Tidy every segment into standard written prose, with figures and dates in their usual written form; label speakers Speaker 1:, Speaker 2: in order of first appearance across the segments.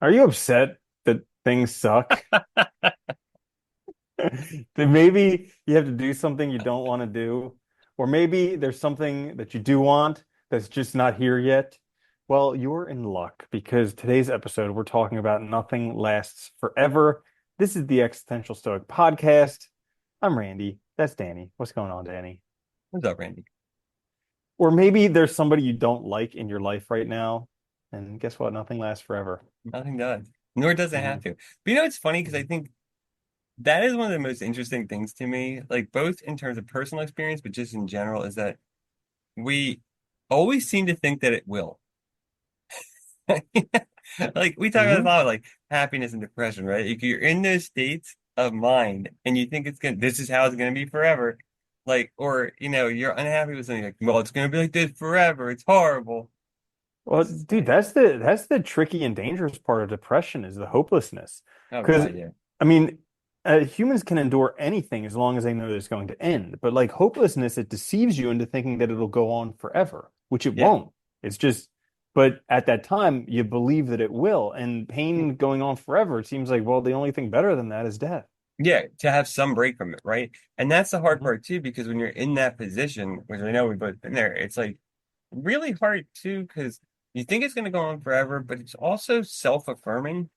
Speaker 1: Are you upset that things suck? That maybe you have to do something you don't want to do, or maybe there's something that you do want that's just not here yet. Well, you're in luck because today's episode we're talking about nothing lasts forever. This is the Existential Stoic podcast. I'm Randy. That's Danny. What's going on, Danny?
Speaker 2: What's up, Randy?
Speaker 1: Or maybe there's somebody you don't like in your life right now, and guess what? Nothing lasts forever.
Speaker 2: Nothing does. Nor does it have
Speaker 1: Mhm.
Speaker 2: to. But it's funny because I think that is one of the most interesting things to me, like both in terms of personal experience, but just in general, is that we always seem to think that it will. Like we talk about this a
Speaker 1: Mhm.
Speaker 2: lot, like happiness and depression, right? If you're in those states of mind and you think this is how it's gonna be forever, like, or you're unhappy with something, like, well, it's gonna be like this forever. It's horrible.
Speaker 1: Well,
Speaker 2: It's just
Speaker 1: dude,
Speaker 2: like,
Speaker 1: that's the tricky and dangerous part of depression is the hopelessness.
Speaker 2: oh
Speaker 1: Because
Speaker 2: God, yeah,
Speaker 1: I mean, humans can endure anything as long as they know that it's going to end. But like hopelessness, it deceives you into thinking that it'll go on forever, which it
Speaker 2: yeah.
Speaker 1: won't. It's just, but at that time, you believe that it will. And pain going on forever, it seems like, well, the only thing better than that is death.
Speaker 2: Yeah, to have some break from it, right? And that's the hard
Speaker 1: Mhm.
Speaker 2: part too, because when you're in that position, which I know we've both been there, it's like really hard too, because you think it's going to go on forever, but it's also self-affirming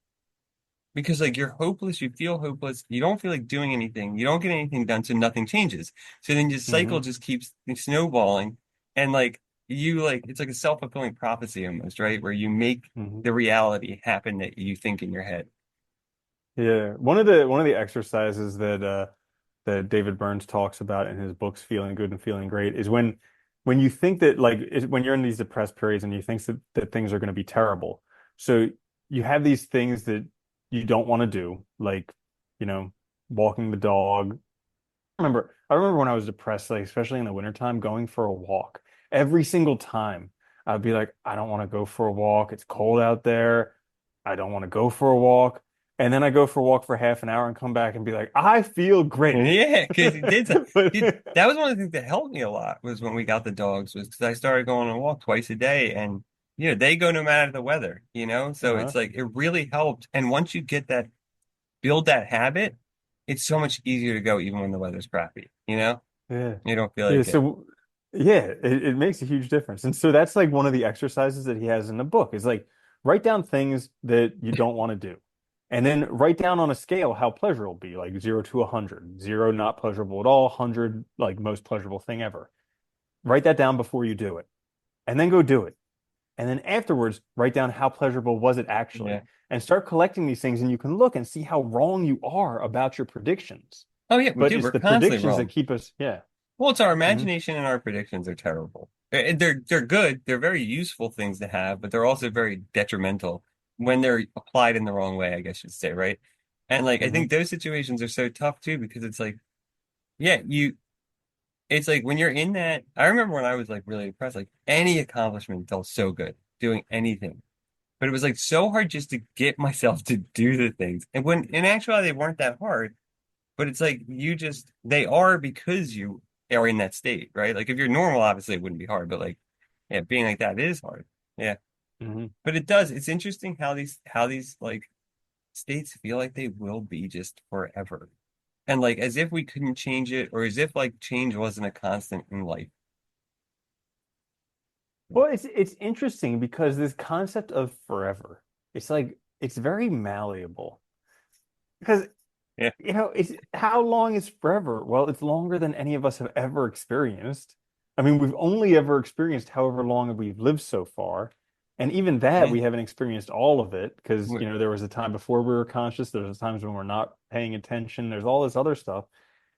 Speaker 2: because like you're hopeless, you feel hopeless, you don't feel like doing anything, you don't get anything done, so nothing changes. So then your cycle
Speaker 1: Mhm.
Speaker 2: just keeps snowballing, and like you like it's like a self-fulfilling prophecy almost, right? Where you make
Speaker 1: Mhm.
Speaker 2: the reality happen that you think in your head.
Speaker 1: Yeah. One of the exercises that David Burns talks about in his books, Feeling Good and Feeling Great, is when you think that when you're in these depressed periods and you think that things are going to be terrible. So you have these things that you don't want to do, like, you know, walking the dog. I remember when I was depressed, like especially in the wintertime, going for a walk. Every single time I'd be like, I don't want to go for a walk. It's cold out there. I don't want to go for a walk. And then I go for a walk for half an hour and come back and be like, I feel great.
Speaker 2: Yeah, because it did.
Speaker 1: But
Speaker 2: Dude, that was one of the things that helped me a lot was when we got the dogs was because I started going on a walk twice a day and they go no matter the weather, so
Speaker 1: uh
Speaker 2: it's like it really helped. And once you get that build that habit, it's so much easier to go even when the weather's crappy.
Speaker 1: yeah.
Speaker 2: You don't feel
Speaker 1: Yeah,
Speaker 2: like it.
Speaker 1: so yeah, it makes a huge difference. And so that's like one of the exercises that he has in the book is like write down things that you don't want to do. And then write down on a scale how pleasure will be, like 0 to 100. 0 not pleasurable at all, 100 like most pleasurable thing ever. Write that down before you do it. And then go do it. And then afterwards, write down how pleasurable was it actually.
Speaker 2: Yeah.
Speaker 1: And start collecting these things and you can look and see how wrong you are about your predictions.
Speaker 2: Oh yeah, we
Speaker 1: But
Speaker 2: do.
Speaker 1: it's
Speaker 2: We're
Speaker 1: the
Speaker 2: constantly
Speaker 1: predictions that
Speaker 2: wrong.
Speaker 1: keep us, yeah.
Speaker 2: Well, it's our
Speaker 1: Mhm.
Speaker 2: imagination and our predictions are terrible. They're good. They're very useful things to have, but they're also very detrimental when they're applied in the wrong way, I guess you'd say, right? And like I think
Speaker 1: Mhm.
Speaker 2: those situations are so tough too because it's like, yeah, it's like when you're in that. I remember when I was like really depressed, like any accomplishment felt so good, doing anything. But it was like so hard just to get myself to do the things. And when in actuality they weren't that hard. But it's like they are because you are in that state, right? Like if you're normal, obviously it wouldn't be hard, but like, yeah, being like that is hard. Yeah.
Speaker 1: Mhm.
Speaker 2: But it does. It's interesting how these like states feel like they will be just forever. And like as if we couldn't change it, or as if like change wasn't a constant in life.
Speaker 1: Well, it's interesting because this concept of forever, it's like it's very malleable because
Speaker 2: Yeah.
Speaker 1: it's how long is forever? Well, it's longer than any of us have ever experienced. I mean, we've only ever experienced however long we've lived so far. And even that,
Speaker 2: Yeah.
Speaker 1: we haven't experienced all of it because,
Speaker 2: We-
Speaker 1: there was a time before we were conscious. There's times when we're not paying attention. There's all this other stuff.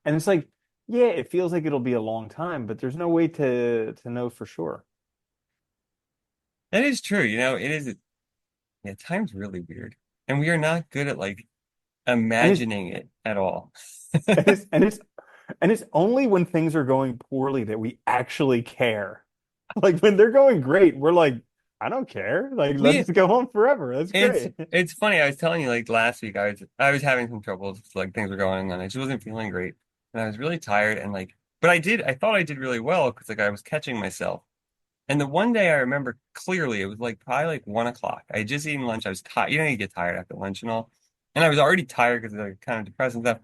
Speaker 1: And it's like, yeah, it feels like it'll be a long time, but there's no way to know for sure.
Speaker 2: That is true. It is, yeah, time's really weird. And we are not good at like
Speaker 1: And it's
Speaker 2: imagining it at all.
Speaker 1: and it's and it's and it's only when things are going poorly that we actually care. Like when they're going great, we're like, I don't care. Like
Speaker 2: We
Speaker 1: let's go on forever. That's
Speaker 2: It's
Speaker 1: great.
Speaker 2: it's funny. I was telling you like last week, I was having some troubles. Like things were going on. I just wasn't feeling great, and I was really tired. And like, but I thought I did really well because like I was catching myself. And the one day I remember clearly, it was like probably like 1 o'clock. I had just eaten lunch. I was tired. You know, you get tired after lunch and all. And I was already tired because I was kind of depressed and stuff.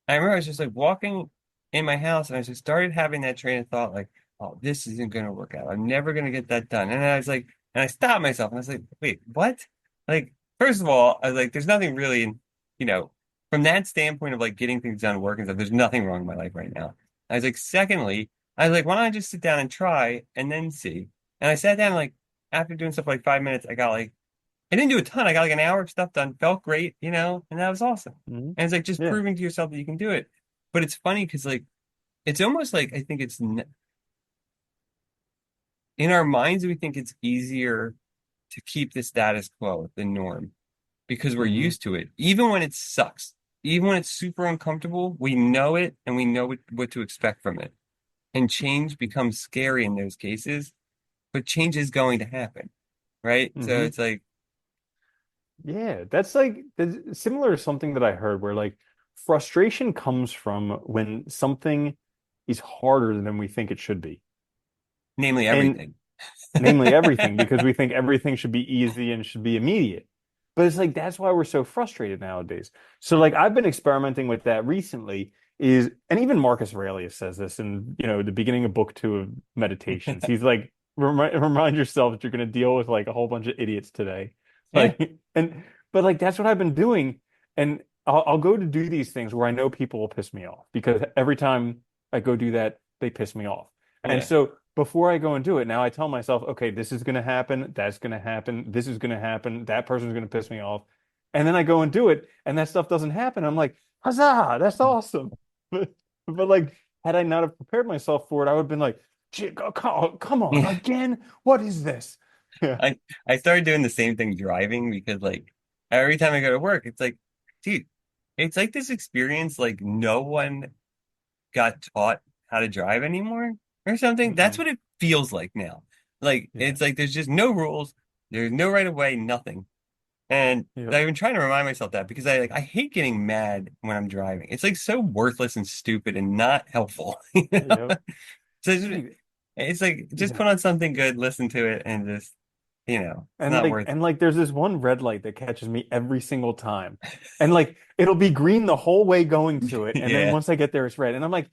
Speaker 2: I remember I was just like walking in my house and I just started having that train of thought, like, oh, this isn't going to work out. I'm never going to get that done. And I was like, and I stopped myself and I was like, wait, what? Like, first of all, I was like, there's nothing really, you know, from that standpoint of like getting things done, work and stuff, there's nothing wrong in my life right now. I was like, secondly, I was like, why don't I just sit down and try and then see? And I sat down, like, after doing stuff for like 5 minutes, I got like, I didn't do a ton. I got like an hour of stuff done, felt great, and that was awesome.
Speaker 1: Hmm.
Speaker 2: And it's like just
Speaker 1: Yeah.
Speaker 2: proving to yourself that you can do it. But it's funny because like it's almost like I think in our minds we think it's easier to keep the status quo, the norm, because we're
Speaker 1: Hmm.
Speaker 2: used to it. Even when it sucks, even when it's super uncomfortable, we know it and we know what to expect from it. And change becomes scary in those cases, but change is going to happen, right? So
Speaker 1: Hmm.
Speaker 2: it's like,
Speaker 1: Yeah, that's similar to something that I heard where like frustration comes from when something is harder than we think it should be.
Speaker 2: namely
Speaker 1: And
Speaker 2: everything.
Speaker 1: namely everything, because we think everything should be easy and should be immediate. But it's like that's why we're so frustrated nowadays. So like I've been experimenting with that recently is and even Marcus Aurelius says this in, the beginning of book two of Meditations. He's like, remind yourself that you're going to deal with like a whole bunch of idiots today.
Speaker 2: Yeah,
Speaker 1: Like and but like that's what I've been doing. And I'll go to do these things where I know people will piss me off because every time I go do that, they piss me off. And
Speaker 2: yeah,
Speaker 1: so before I go and do it, now I tell myself, okay, this is going to happen, that's going to happen, this is going to happen, that person's going to piss me off. And then I go and do it, and that stuff doesn't happen. I'm like, huzzah, that's awesome. But like, had I not have prepared myself for it, I would have been like, "Gee, come on,
Speaker 2: yeah.
Speaker 1: again? What is this?" Yeah.
Speaker 2: I started doing the same thing driving because like every time I go to work, it's like, dude, it's like this experience like no one got taught how to drive anymore or something. That's
Speaker 1: Mm-mm.
Speaker 2: what it feels like now. Like
Speaker 1: Yeah.
Speaker 2: it's like there's just no rules, there's no right of way, nothing. And
Speaker 1: Yep.
Speaker 2: I've been trying to remind myself that because I hate getting mad when I'm driving. It's like so worthless and stupid and not helpful. You know?
Speaker 1: Yep.
Speaker 2: So
Speaker 1: Like,
Speaker 2: it's like just
Speaker 1: yeah.
Speaker 2: put on something good, listen to it, and just it's
Speaker 1: And
Speaker 2: not
Speaker 1: like
Speaker 2: worth
Speaker 1: and like there's this one red light that catches me every single time. And like it'll be green the whole way going to it. And then
Speaker 2: Yeah.
Speaker 1: once I get there, it's red. And I'm like,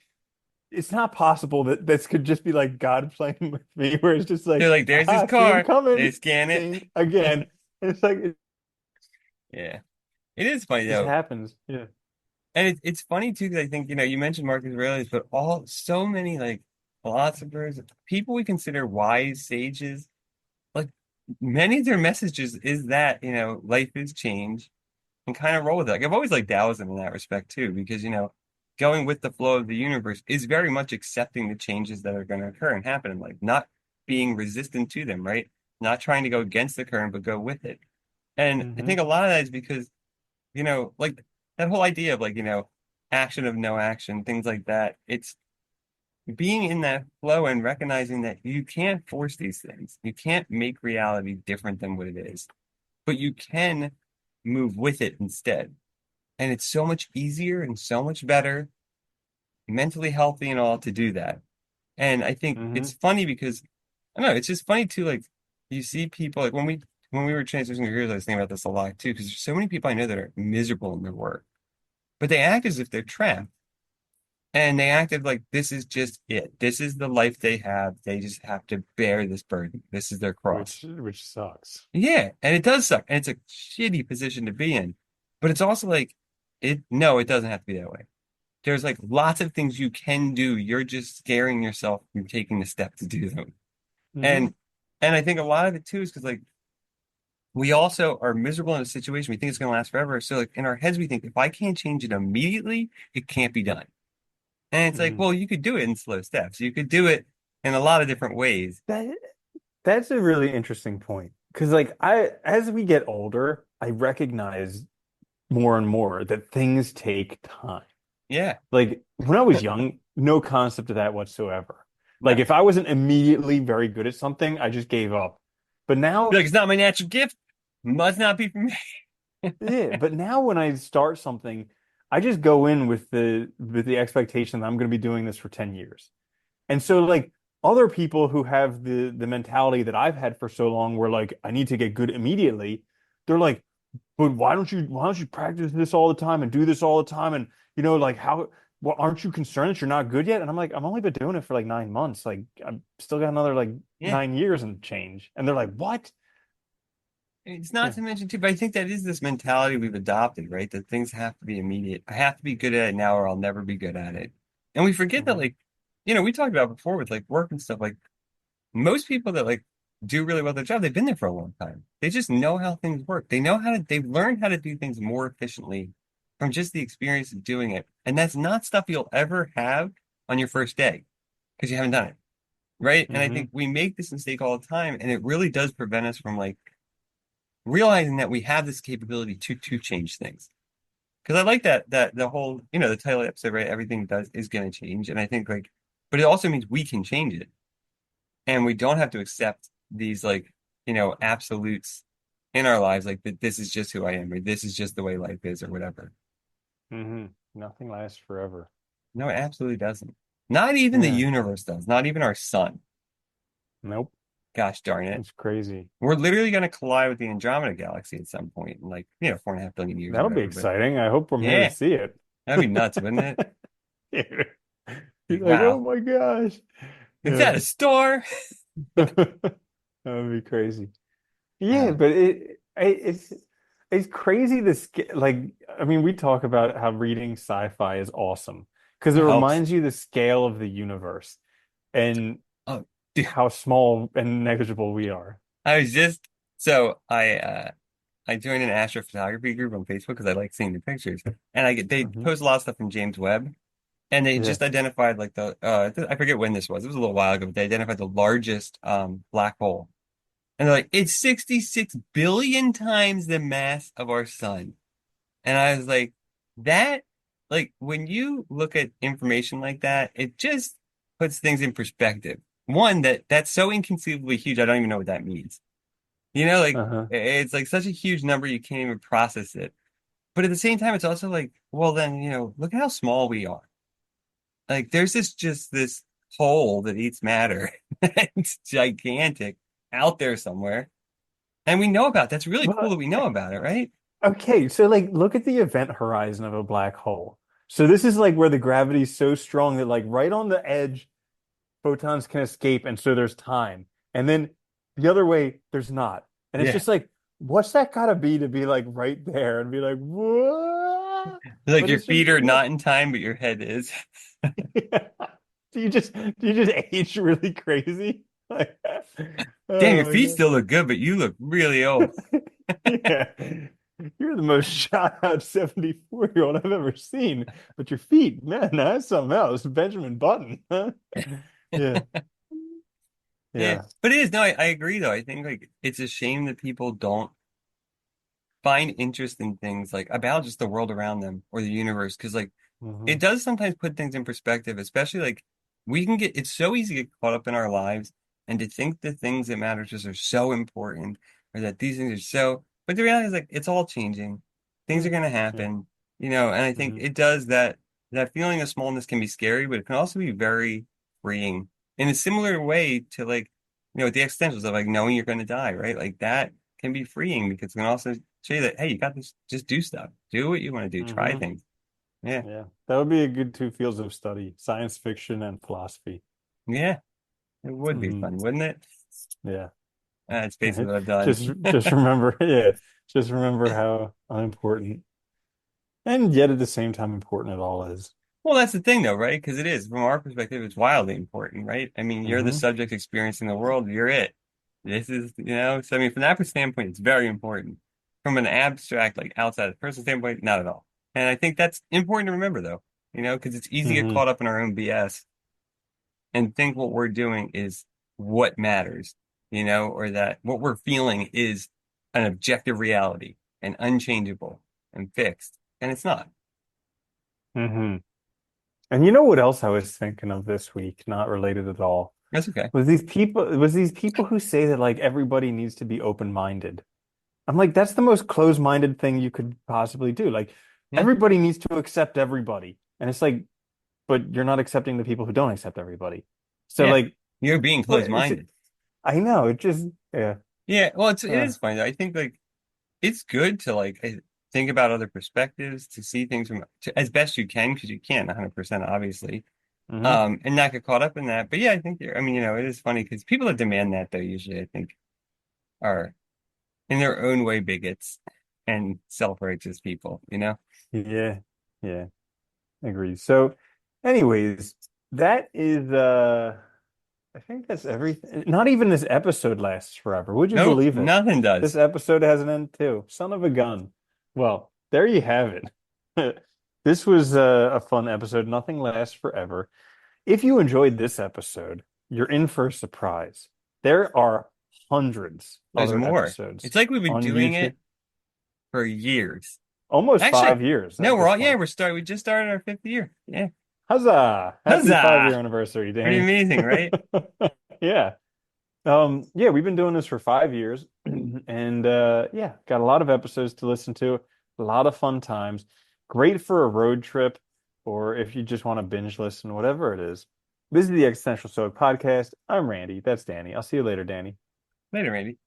Speaker 1: it's not possible that this could just be like God playing with me, where it's just
Speaker 2: They're
Speaker 1: like,
Speaker 2: like, there's this
Speaker 1: aha, see him
Speaker 2: car. They
Speaker 1: coming,
Speaker 2: scan it.
Speaker 1: ding, again. And it's like it
Speaker 2: Yeah. It is funny
Speaker 1: just
Speaker 2: though.
Speaker 1: happens. Yeah.
Speaker 2: And it's funny too, because I think, you mentioned Marcus Aurelius, but so many like philosophers, people we consider wise sages, like many of their messages is that, life is change and kind of roll with it. Like I've always liked Taoism in that respect too, because, going with the flow of the universe is very much accepting the changes that are going to occur and happen in life, not being resistant to them, right? Not trying to go against the current, but go with it. And I
Speaker 1: Hmm.
Speaker 2: think a lot of that is because, like that whole idea of like, action of no action, things like that. It's being in that flow and recognizing that you can't force these things. You can't make reality different than what it is, but you can move with it instead. And it's so much easier and so much better, mentally healthy and all to do that. And I think it's
Speaker 1: Hmm.
Speaker 2: funny because I don't know, it's just funny too, like you see people like when we were transitioning careers, I was thinking about this a lot too, because there's so many people I know that are miserable in their work, but they act as if they're trapped. And they acted like this is just it. This is the life they have. They just have to bear this burden. This is their cross.
Speaker 1: Which sucks.
Speaker 2: Yeah, and it does suck. And it's a shitty position to be in. But it's also like no, it doesn't have to be that way. There's like lots of things you can do. You're just scaring yourself from taking the step to do them.
Speaker 1: Hmm.
Speaker 2: And I think a lot of it too is because like we also are miserable in a situation. We think it's gonna last forever. So like in our heads, we think if I can't change it immediately, it can't be done. And it's like,
Speaker 1: Hmm.
Speaker 2: well, you could do it in slow steps. You could do it in a lot of different ways.
Speaker 1: That that's a really interesting point. Because like as we get older, I recognize more and more that things take time.
Speaker 2: Yeah.
Speaker 1: Like when I was young, no concept of that whatsoever. Like
Speaker 2: No.
Speaker 1: if I wasn't immediately very good at something, I just gave up. But
Speaker 2: Be
Speaker 1: now,
Speaker 2: like, it's not my natural gift. Must not be for me.
Speaker 1: yeah, but now when I start something, I just go in with the expectation that I'm going to be doing this for 10 years. And so like other people who have the mentality that I've had for so long, where like I need to get good immediately, they're like, but why don't you practice this all the time and do this all the time? And like how well, aren't you concerned that you're not good yet? And I'm like, I've only been doing it for like 9 months. Like I've still got another like
Speaker 2: Yeah.
Speaker 1: 9 years and change. And they're like, what?
Speaker 2: It's not
Speaker 1: Yeah.
Speaker 2: to mention too, but I think that is this mentality we've adopted, right? That things have to be immediate. I have to be good at it now or I'll never be good at it. And we forget that
Speaker 1: Hmm.
Speaker 2: like, we talked about before with like work and stuff, like most people that like do really well at their job, they've been there for a long time. They just know how things work. They've learned how to do things more efficiently from just the experience of doing it. And that's not stuff you'll ever have on your first day because you haven't done it, right? And I
Speaker 1: Hmm.
Speaker 2: think we make this mistake all the time, and it really does prevent us from like realizing that we have this capability to change things. Because I like that the whole, the title of the episode, right? Everything does is going to change. And I think like, but it also means we can change it. And we don't have to accept these like, absolutes in our lives, like that this is just who I am, or this is just the way life is, or whatever.
Speaker 1: Hmm. Nothing lasts forever.
Speaker 2: No, it absolutely doesn't. Not even the
Speaker 1: Yeah.
Speaker 2: universe does, not even our sun.
Speaker 1: Nope.
Speaker 2: Gosh darn it.
Speaker 1: It's crazy.
Speaker 2: We're literally going to collide with the Andromeda galaxy at some point in like, 4.5 billion years or
Speaker 1: That'll be
Speaker 2: whatever. But
Speaker 1: exciting. I hope I'm here to
Speaker 2: yeah,
Speaker 1: see it.
Speaker 2: that'd be nuts, wouldn't it?
Speaker 1: You're
Speaker 2: Like,
Speaker 1: like, oh
Speaker 2: wow,
Speaker 1: my gosh.
Speaker 2: is
Speaker 1: Yeah.
Speaker 2: that a star?
Speaker 1: That would be crazy. Yeah,
Speaker 2: Uh,
Speaker 1: but it's crazy like I mean we talk about how reading sci-fi is awesome because it
Speaker 2: it helps.
Speaker 1: reminds you the scale of the universe and
Speaker 2: Oh, dude,
Speaker 1: how small and negligible we are.
Speaker 2: I was just so I joined an astrophotography group on Facebook because I like seeing the pictures, and they
Speaker 1: Hmm.
Speaker 2: post a lot of stuff from James Webb, and they
Speaker 1: Yeah.
Speaker 2: just identified like I forget when this was. It was a little while ago, but they identified the largest black hole, and they're like it's 66 billion times the mass of our sun, and I was like that like when you look at information like that, it just puts things in perspective. One that's so inconceivably huge, I don't even know what that means. Like
Speaker 1: Uh-huh.
Speaker 2: it's like such a huge number you can't even process it. But at the same time, it's also like, well, then, look at how small we are. Like there's just this hole that eats matter. It's gigantic out there somewhere. And we know about it. That's really cool
Speaker 1: Well,
Speaker 2: that we know about it, right?
Speaker 1: okay, so like look at the event horizon of a black hole. So this is like where the gravity is so strong that like right on the edge photons can escape, and so there's time. And then the other way, there's not. And it's
Speaker 2: Yeah.
Speaker 1: just like, what's that gotta be to be like right there and be like, what?
Speaker 2: Like
Speaker 1: But
Speaker 2: your
Speaker 1: it's just
Speaker 2: feet are not in time, but your head is.
Speaker 1: do you just age really crazy? Like,
Speaker 2: Damn, your
Speaker 1: oh my
Speaker 2: feet
Speaker 1: God.
Speaker 2: still look good, but you look really old.
Speaker 1: Yeah. You're the most shot out 74-year-old I've ever seen. But your feet, man, that's something else. Benjamin Button, huh? Yeah.
Speaker 2: Yeah.
Speaker 1: Yeah.
Speaker 2: But it is. No, I agree though. I think like it's a shame that people don't find interest in things like about just the world around them or the universe because like
Speaker 1: Hmm.
Speaker 2: it does sometimes put things in perspective, especially like it's so easy to get caught up in our lives and to think the things that matter to us are so important or that these things are but the reality is like it's all changing. Things are
Speaker 1: Yeah.
Speaker 2: going to
Speaker 1: Yeah.
Speaker 2: happen, and I think
Speaker 1: Hmm.
Speaker 2: it does that feeling of smallness can be scary, but it can also be very freeing in a similar way to like, with the existentials of like knowing you're going to die, right? Like that can be freeing because it can also show you that, hey, you got this, just do stuff, do what you want to do, try
Speaker 1: Hmm.
Speaker 2: things. Yeah.
Speaker 1: Yeah. That would be a good two fields of study, science fiction and philosophy.
Speaker 2: Yeah. It would be
Speaker 1: Hmm.
Speaker 2: fun, wouldn't it?
Speaker 1: Yeah.
Speaker 2: That's basically what I've done.
Speaker 1: Just remember, yeah, just remember how unimportant and yet at the same time important it all is.
Speaker 2: Well, that's the thing, though, right? Because it is, from our perspective, it's wildly important, right? I mean, you're the
Speaker 1: Hmm.
Speaker 2: subject experiencing the world. You're it. This is, so I mean, from that standpoint, it's very important. From an abstract, like outside the person standpoint, not at all. And I think that's important to remember, though, because it's easy to get
Speaker 1: Hmm.
Speaker 2: caught up in our own BS and think what we're doing is what matters, or that what we're feeling is an objective reality and unchangeable and fixed. And it's not.
Speaker 1: Hmm. And you know what else I was thinking of this week, not related at all,
Speaker 2: That's okay.
Speaker 1: was these people who say that like everybody needs to be open-minded. I'm like, that's the most closed-minded thing you could possibly do. Like
Speaker 2: Yeah.
Speaker 1: everybody needs to accept everybody. And it's like, but you're not accepting the people who don't accept everybody. So
Speaker 2: Yeah.
Speaker 1: like
Speaker 2: You're being
Speaker 1: Well, it's
Speaker 2: closed-minded.
Speaker 1: I know it just yeah.
Speaker 2: Yeah, well, it
Speaker 1: Uh,
Speaker 2: is funny though. I think like it's good to like think about other perspectives, to see things from as best you can because you can't 100% obviously.
Speaker 1: hmm
Speaker 2: And not get caught up in that. But yeah, I think I mean, it is funny because people that demand that though usually I think are in their own way bigots and self-righteous people, you know?
Speaker 1: Yeah, yeah, agreed. So, anyways, that is I think that's everything. Not even this episode lasts forever. Would you
Speaker 2: Nope,
Speaker 1: believe it?
Speaker 2: nothing
Speaker 1: This
Speaker 2: does.
Speaker 1: episode has an end too. Son of a gun. Well, there you have it. This was a fun episode. Nothing lasts forever. If you enjoyed this episode, you're in for a surprise. There are hundreds
Speaker 2: There's
Speaker 1: other
Speaker 2: more.
Speaker 1: episodes
Speaker 2: It's like we've been
Speaker 1: on
Speaker 2: doing
Speaker 1: YouTube.
Speaker 2: it for years.
Speaker 1: Almost
Speaker 2: Actually,
Speaker 1: 5 years
Speaker 2: no,
Speaker 1: at
Speaker 2: we're
Speaker 1: this
Speaker 2: all yeah,
Speaker 1: point.
Speaker 2: we just started our fifth year. Yeah.
Speaker 1: Huzzah! Happy 5 year
Speaker 2: Huzzah!
Speaker 1: anniversary,
Speaker 2: Pretty
Speaker 1: Danny.
Speaker 2: amazing, right?
Speaker 1: Yeah. Yeah, we've been doing this for 5 years and yeah, got a lot of episodes to listen to, a lot of fun times. Great for a road trip or if you just want to binge listen, whatever it is. This is the Existential Stoic podcast. I'm Randy. That's Danny. I'll see you later, Danny.
Speaker 2: Later, maybe.